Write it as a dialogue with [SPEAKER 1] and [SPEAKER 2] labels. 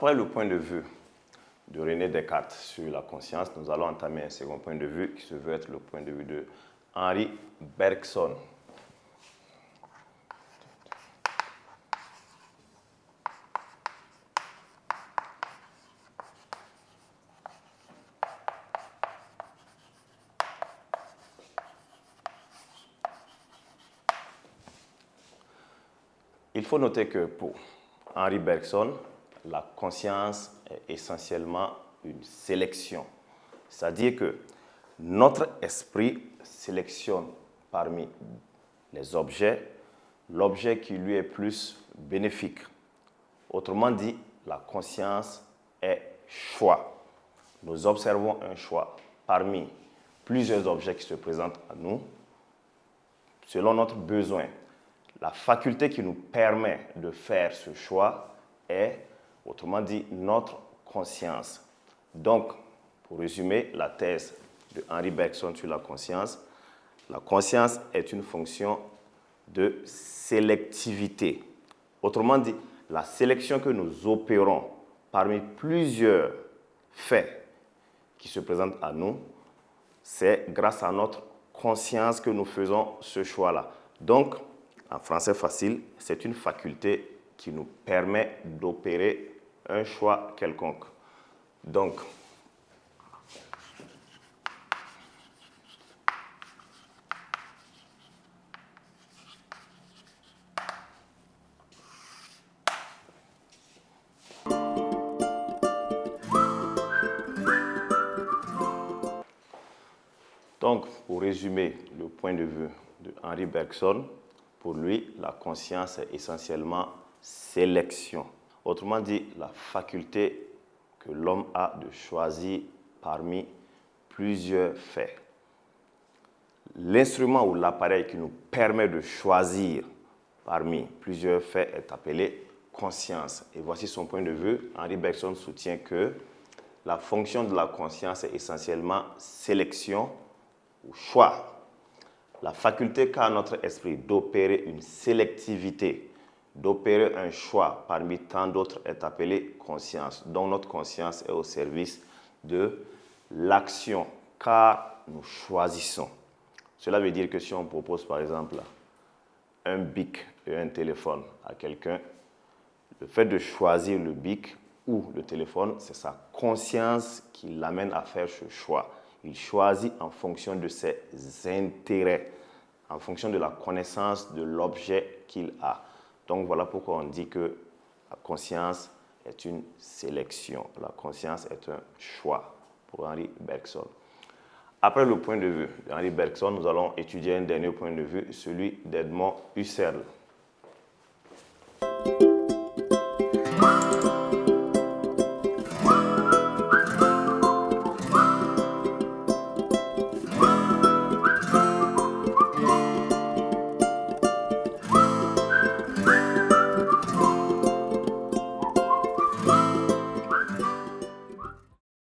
[SPEAKER 1] Après le point de vue de René Descartes sur la conscience, nous allons entamer un second point de vue qui se veut être le point de vue de Henri Bergson. Il faut noter que pour Henri Bergson, la conscience est essentiellement une sélection. C'est-à-dire que notre esprit sélectionne parmi les objets l'objet qui lui est plus bénéfique. Autrement dit, la conscience est choix. Nous observons un choix parmi plusieurs objets qui se présentent à nous selon notre besoin. La faculté qui nous permet de faire ce choix est, autrement dit, notre conscience. Donc, pour résumer la thèse de Henri Bergson sur la conscience est une fonction de sélectivité. Autrement dit, la sélection que nous opérons parmi plusieurs faits qui se présentent à nous, c'est grâce à notre conscience que nous faisons ce choix-là. Donc, en français facile, c'est une faculté qui nous permet d'opérer un choix quelconque. Donc, pour résumer le point de vue de Henri Bergson, pour lui, la conscience est essentiellement sélection. Autrement dit, la faculté que l'homme a de choisir parmi plusieurs faits. L'instrument ou l'appareil qui nous permet de choisir parmi plusieurs faits est appelé conscience. Et voici son point de vue. Henri Bergson soutient que la fonction de la conscience est essentiellement sélection ou choix. La faculté qu'a notre esprit d'opérer une sélectivité, d'opérer un choix parmi tant d'autres est appelée conscience. Donc notre conscience est au service de l'action, car nous choisissons. Cela veut dire que si on propose par exemple un bic et un téléphone à quelqu'un, le fait de choisir le bic ou le téléphone, c'est sa conscience qui l'amène à faire ce choix. Il choisit en fonction de ses intérêts, en fonction de la connaissance de l'objet qu'il a. Donc voilà pourquoi on dit que la conscience est une sélection. La conscience est un choix pour Henri Bergson. Après le point de vue d'Henri Bergson, nous allons étudier un dernier point de vue, celui d'Edmond Husserl.